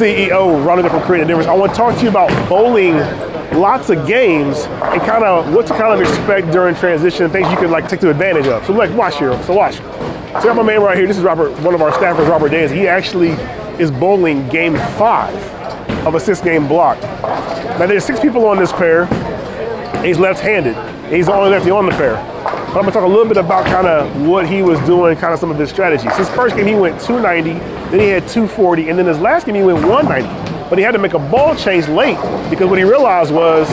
CEO, Ronald from Creative Endeavors. I want to talk to you about bowling lots of games and kind of what to kind of expect during transition, things you can like take to advantage of. So like, watch here, so watch. So I got my man right here, this is Robert, one of our staffers, Robert Danz. He actually is bowling game 5 of a 6-game block. Now there's 6 people on this pair, and he's left-handed. And he's the only lefty on the pair. But I'm gonna talk a little bit about kind of what he was doing, kind of some of his strategies. His first game he went 290, then he had 240, and then his last game he went 190. But he had to make a ball change late because what he realized was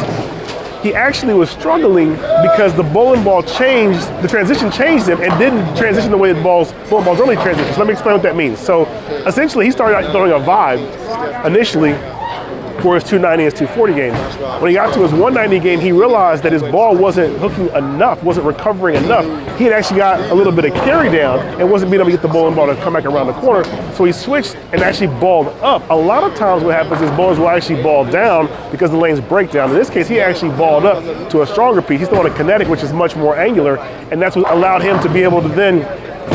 he actually was struggling because the bowling ball changed, the transition changed him and didn't transition the way the bowling balls normally transition. So let me explain what that means. So essentially he started out throwing a vibe initially for his 290 and his 240 game. When he got to his 190 game, he realized that his ball wasn't hooking enough, wasn't recovering enough. He had actually got a little bit of carry down and wasn't being able to get the bowling ball to come back around the corner. So he switched and actually balled up. A lot of times what happens is bowlers will actually ball down because the lanes break down. In this case, he actually balled up to a stronger piece. He's throwing a kinetic, which is much more angular, and that's what allowed him to be able to then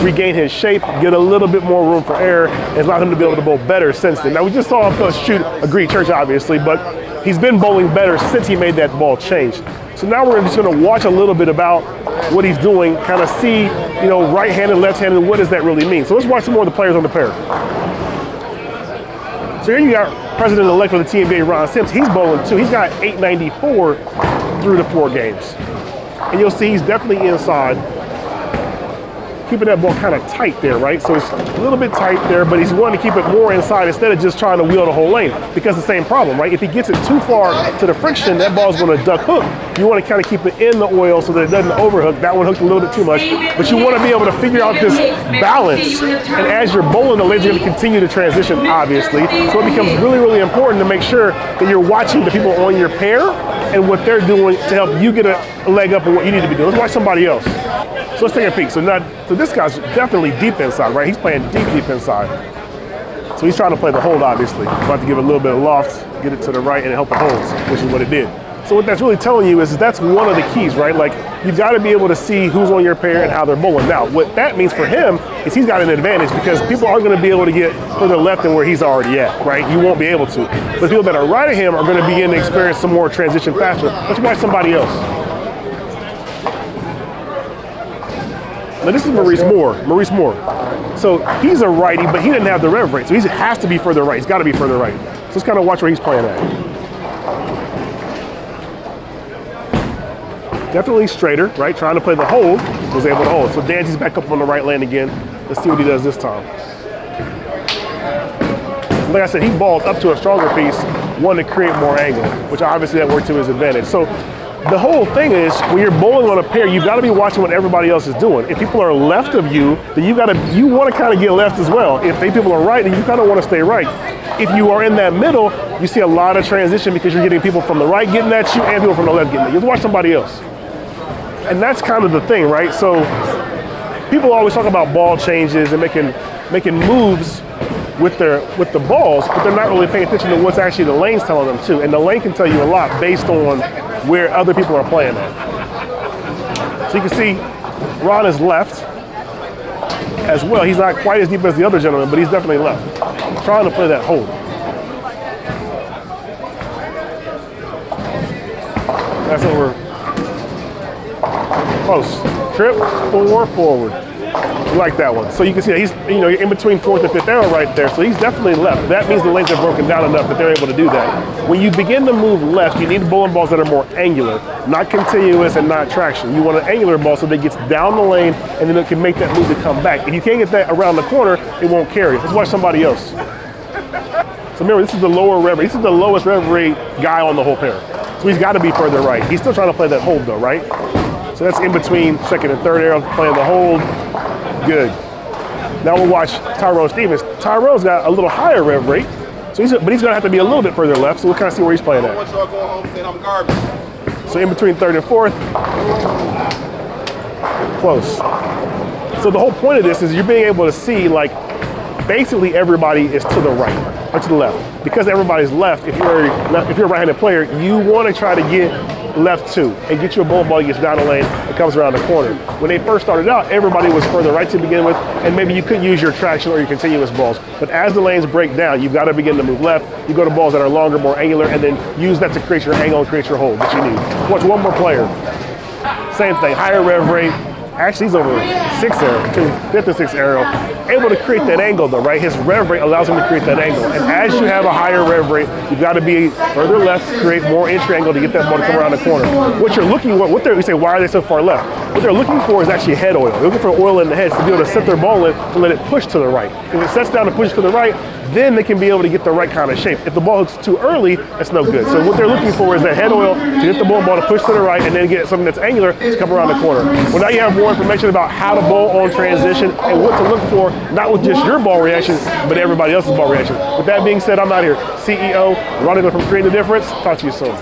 regain his shape, get a little bit more room for error, and allowed him to be able to bowl better since then. Now we just saw him shoot a Greek church, obviously, but he's been bowling better since he made that ball change. So now we're just going to watch a little bit about what he's doing, kind of see, you know, right-handed, left-handed, what does that really mean? So let's watch some more of the players on the pair. So here you got President-elect of the TNBA, Ron Sims. He's bowling too. He's got 894 through the 4 games. And you'll see he's definitely inside, keeping that ball kind of tight there, right? So it's a little bit tight there, but he's wanting to keep it more inside instead of just trying to wheel the whole lane, because the same problem, right? If he gets it too far to the friction, that ball's going to duck hook. You want to kind of keep it in the oil so that it doesn't overhook. That one hooked a little bit too much, but you want to be able to figure out this balance. And as you're bowling, the lanes are going to continue to transition, obviously. So it becomes really, really important to make sure that you're watching the people on your pair and what they're doing to help you get a leg up on what you need to be doing. Let's watch somebody else. So let's take a peek. So this guy's definitely deep inside, right? He's playing deep inside. So he's trying to play the hold, obviously. About to give it a little bit of loft, get it to the right, and help it holds, which is what it did. So what that's really telling you is that's one of the keys, right? Like, you've got to be able to see who's on your pair and how they're bowling. Now, what that means for him is he's got an advantage because people aren't going to be able to get further left than where he's already at, right? You won't be able to. But people that are right of him are going to begin to experience some more transition faster. Let's watch somebody else. Now this is Maurice Moore. So he's a righty, but he didn't have the rev rate, so he has to be further right. He's got to be further right. So let's kind of watch where he's playing at. Definitely straighter, right? Trying to play the hold, was able to hold. So Danzy's back up on the right lane again. Let's see what he does this time. Like I said, he balled up to a stronger piece, wanted to create more angle, which obviously that worked to his advantage. So the whole thing is, when you're bowling on a pair, you've got to be watching what everybody else is doing. If people are left of you, then you want to kind of get left as well. If people are right, then you kind of want to stay right. If you are in that middle, you see a lot of transition because you're getting people from the right getting at you and people from the left getting at you. Just watch somebody else. And that's kind of the thing, right? So people always talk about ball changes and making moves with the balls, but they're not really paying attention to what's actually the lane's telling them too. And the lane can tell you a lot based on where other people are playing at. So you can see Ron is left as well. He's not quite as deep as the other gentleman, but he's definitely left. Trying to play that hold. That's over. Close. Trip, 4, forward. You like that one. So you can see that he's, in between 4th and 5th arrow right there. So he's definitely left. That means the lanes are broken down enough that they're able to do that. When you begin to move left, you need bowling balls that are more angular, not continuous and not traction. You want an angular ball so that it gets down the lane and then it can make that move to come back. If you can't get that around the corner, it won't carry. Let's watch somebody else. So remember, this is the lower rev rate. This is the lowest rev rate guy on the whole pair. So he's got to be further right. He's still trying to play that hold though, right? So that's in between 2nd and 3rd arrow, playing the hold. Good. Now we'll watch Tyrone Stevens. Tyrone's got a little higher rev rate, but he's going to have to be a little bit further left, so we'll kind of see where he's playing at. So in between 3rd and 4th, close. So the whole point of this is you're being able to see, like, basically everybody is to the right or to the left. Because everybody's left, if you're a right-handed player, you want to try to get left 2, and get you a bowling ball that gets down the lane and comes around the corner. When they first started out, everybody was further right to begin with, and maybe you couldn't use your traction or your continuous balls. But as the lanes break down, you've got to begin to move left. You go to balls that are longer, more angular, and then use that to create your angle and create your hold that you need. Watch one more player. Same thing, higher rev rate. Actually, he's over 6th arrow, 5th and 6th arrow. Able to create that angle though, right? His rev rate allows him to create that angle. And as you have a higher rev rate, you've got to be further left to create more entry angle to get that ball to come around the corner. What you're looking for, you say, why are they so far left? What they're looking for is actually head oil. They're looking for oil in the heads to be able to set their ball in to let it push to the right. If it sets down and pushes to the right, then they can be able to get the right kind of shape. If the ball hooks too early, that's no good. So what they're looking for is that head oil to get the ball to push to the right and then get something that's angular to come around the corner. Well, now you have more information about how to bowl on transition and what to look for, not with just your ball reaction, but everybody else's ball reaction. With that being said, I'm out here. CEO Ronnie from Creating the Difference. Talk to you soon.